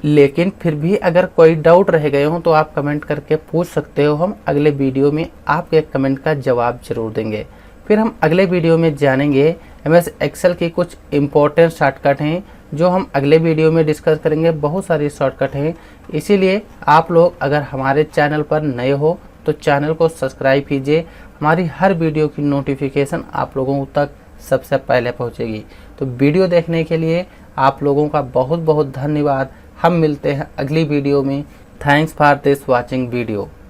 लेकिन फिर भी अगर कोई डाउट रह गए हो तो आप कमेंट करके पूछ सकते हो। हम अगले वीडियो में आपके कमेंट का जवाब जरूर देंगे। फिर हम अगले वीडियो में जानेंगे एमएस एक्सेल की कुछ इम्पोर्टेंट शॉर्टकट हैं जो हम अगले वीडियो में डिस्कस करेंगे। बहुत सारी शॉर्टकट हैं, इसीलिए आप लोग अगर हमारे चैनल पर नए हो तो चैनल को सब्सक्राइब कीजिए। हमारी हर वीडियो की नोटिफिकेशन आप लोगों तक सबसे पहले पहुंचेगी। तो वीडियो देखने के लिए आप लोगों का बहुत बहुत धन्यवाद। हम मिलते हैं अगली वीडियो में। Thanks for this watching video.